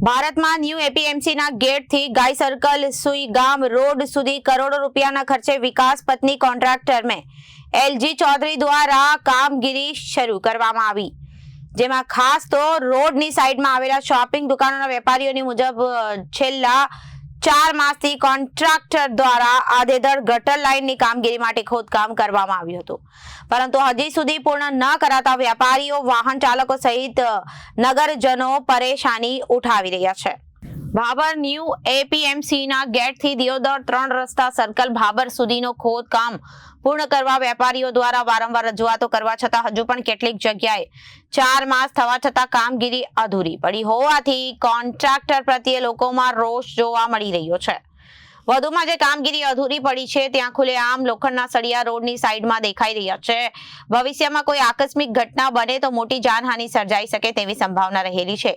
ભારતમાં ન્યૂ એપીએમસીના ગેટથી ગાય circle Suigam road સુધી કરોડો રૂપિયાના ખર્ચે વિકાસ પત્ની કોન્ટ્રાક્ટર में એલજી ચૌધરી દ્વારા કામગીરી શરૂ કરવામાં આવી, જેમાં ખાસ તો રોડની સાઈડમાં આવેલા શોપિંગ દુકાનોના વેપારીઓની મુજબ છેલ્લા 4 માસથી કોન્ટ્રાક્ટર દ્વારા આધેધડ ગટર લાઇનની કામગીરી માટે ખોદકામ કરવામાં આવ્યું હતું, પરંતુ હજી સુધી પૂર્ણ ન કરાતા વેપારીઓ, વાહન ચાલકો સહિત નગરજનો પરેશાની ઉઠાવી રહ્યા છે। ભાભર ન્યૂ એપીએમસીના ગેટથી દિયોદર 3 રસ્તા સર્કલ ભાભર સુધીનો ખોદકામ પૂર્ણ કરવા વેપારીઓ દ્વારા વારંવાર રજૂઆતો કરવા છતાં હજુ પણ કેટલીક જગ્યાએ 4 માસ થવા છતાં કામગીરી અધૂરી પડી હોવાથી કોન્ટ્રાક્ટર પ્રત્યે લોકોમાં રોષ જોવા મળી રહ્યો છે। વધુમાં જે કામગીરી અધૂરી પડી છે ત્યાં ખુલ્લેઆમ લોખંડના સળિયા રોડની સાઈડમાં દેખાઈ રહ્યા છે। ભવિષ્યમાં કોઈ આકસ્મિક ઘટના બને તો મોટી જાનહાનિ સર્જાઈ શકે તેવી સંભાવના રહેલી છે।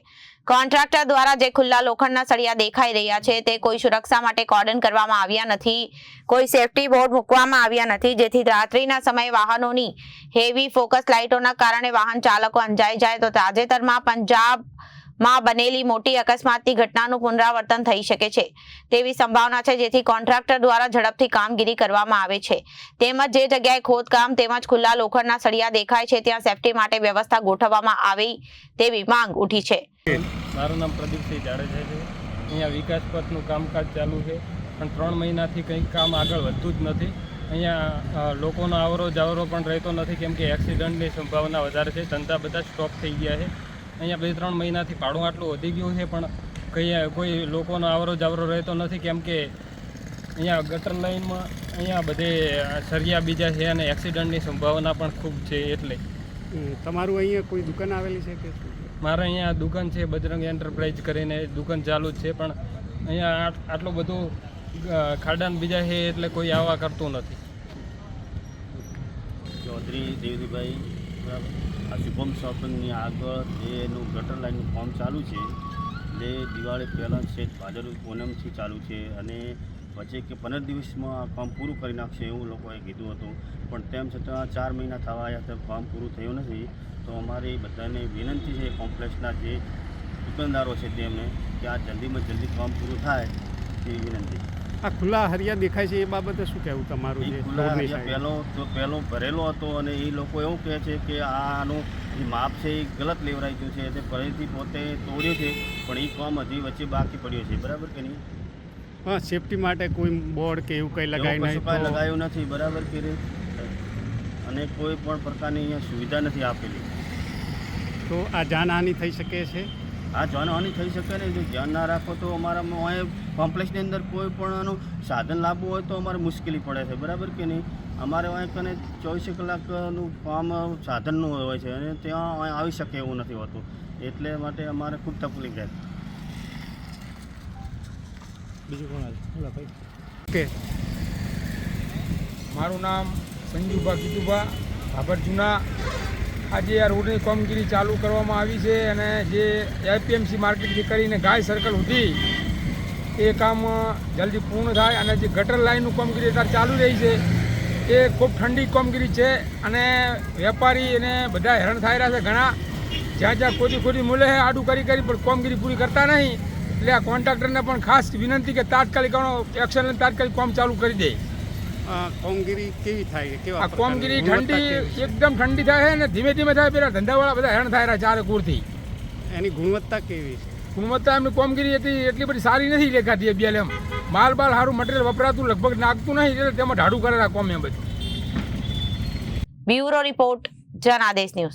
કોન્ટ્રાક્ટર દ્વારા જે ખુલ્લા લોખંડના સળિયા દેખાઈ રહ્યા છે તે કોઈ સુરક્ષા માટે કોર્ડન કરવામાં આવ્યા નથી, કોઈ સેફટી બોર્ડ મૂકવામાં આવ્યા નથી, જેથી રાત્રિના સમયે વાહનોની હેવી ફોકસ લાઇટોના કારણે વાહન ચાલકો અંજાઈ જાય તો તાજેતરમાં પંજાબમાં બનેલી મોટી અકસ્માતની ઘટનાનું પુનરાવર્તન થઈ શકે છે તેવી સંભાવના છે, જેથી કોન્ટ્રાક્ટર દ્વારા ઝડપથી કામગીરી કરવામાં આવે છે। તેમજ જે જગ્યાએ ખોદકામ તેમજ ખુલ્લા લોખંડના સળિયા દેખાય છે ત્યાં સેફટી માટે વ્યવસ્થા ગોઠવવામાં આવી તેવી માંગ ઉઠી છે। મારું નામ પ્રદીપસિંહ જાડેજા છે। અહીંયા વિકાસ પથનું કામકાજ ચાલુ છે, પણ 3 મહિનાથી કંઈ કામ આગળ વધતું જ નથી। અહીંયા લોકોનો આવરો જાવરો પણ રહેતો નથી, કેમ કે એક્સિડન્ટની સંભાવના વધારે છે, ધંધા બધા સ્ટોપ થઈ ગયા છે। અહીંયા 2-3 મહિનાથી ભાડું આટલું વધી ગયું છે, પણ કોઈ લોકોનો આવરો જાવરો રહેતો નથી, કેમ કે અહીંયા ગટર લાઇનમાં અહીંયા બધે સળિયા બીજા છે અને એક્સિડન્ટની સંભાવના પણ ખૂબ છે। એટલે તમારું અહીંયા કોઈ દુકાન આવેલી છે કે? મારે અહીંયા દુકાન છે, બજરંગ એન્ટરપ્રાઇઝ કરીને દુકાન ચાલુ જ છે, પણ અહીંયા આટલું બધું ખાડાન બીજા છે એટલે કોઈ આવા કરતું નથી। ચૌધરી દેવજીભાઈ, બરાબર, આ શુભમ શોપિંગની આગળ એનું ગટર લાઇનનું કામ ચાલુ છે, એટલે દિવાળી પહેલાં છે, ભાદર પૂનમથી ચાલુ છે અને વચ્ચે કે 15 દિવસમાં આ કામ પૂરું કરી નાખશે એવું લોકોએ કીધું હતું, પણ તેમ છતાં 4 મહિના થવા આવ્યા તો કામ પૂરું થયું નથી। તો અમારી બધાને વિનંતી છે, કોમ્પ્લેક્સના જે દુકાનદારો છે તેમને, કે આ જલ્દીમાં જલ્દી કામ પૂરું થાય તેવી વિનંતી। આ ખુલ્લા હરિયા દેખાય છે એ બાબતે શું કહેવું તમારું? એ ખુલ્લા હરિયા પહેલો ભરેલો હતો અને એ લોકો એવું કહે છે કે આનું જે માપ છે એ ગલત લેવરાઈ ગયું છે, તે ફરીથી પોતે તોડ્યું છે, પણ એ કામ હજી વચ્ચે બાકી પડ્યો છે, બરાબર કે નહીં? હા, સેફટી માટે કોઈ બોર્ડ કે એવું કંઈ લગાવ્યું નથી, બરાબર કે નહીં? અને કોઈ પણ પ્રકારની અહીંયા સુવિધા નથી આપેલી, તો આ જાનહાનિ થઈ શકે છે। આ જાનહાનિ થઈ શકે ને, જો ધ્યાન ના રાખો તો અમારા અહીંયા કોમ્પ્લેક્સની અંદર કોઈ પણ આનું સાધન લાવવું હોય તો અમારે મુશ્કેલી પડે છે, બરાબર કે નહીં? અમારે અહીંયા કને 24 કલાકનું કામ સાધનનું હોય છે અને ત્યાં આવી શકે એવું નથી હોતું, એટલે માટે અમારે ખૂબ તકલીફ રહે। બીજું કોણ આવે? ઓકે, મારું નામ સંજુભા કીધુભા, ભાભર જૂના। આજે આ રોડની કામગીરી ચાલુ કરવામાં આવી છે અને જે એપીએમસી માર્કેટથી કરીને ગાય સર્કલ સુધી એ કામ જલ્દી પૂર્ણ થાય અને જે ગટર લાઇનનું કામગીરી અત્યારે ચાલુ રહી છે એ ખૂબ ઠંડી કામગીરી છે અને વેપારી અને બધા હેરાન થઈ રહ્યા છે ઘણા, જ્યાં ખોટી મૂલ્ય છે આડું કરી પણ કામગીરી પૂરી કરતા નહીં, એટલે આ કોન્ટ્રાક્ટરને પણ ખાસ વિનંતી કે તાત્કાલિક એક્શન લઈને તાત્કાલિક કામ ચાલુ કરી દે। કામગીરી કેવી થાય? આ કામગીરી ઠંડી એકદમ ઠંડી થાય છે ને ધીમે ધીમે થાય, પેલા ધંધાવાળા બધા હેરાન થાય રહ્યા ચારે કુરથી। એની ગુણવત્તા કેવી છે? ગુણવત્તા એમની કામગીરી એટલી બધી સારી નથી દેખાતી, બે એમ માલ સારું મટીરિયલ વપરાતું લગભગ નાખતું નહીં, એટલે તેમાં ઢાળું કરેલા કોમ એમ બધું। Bureau report, Janadesh news.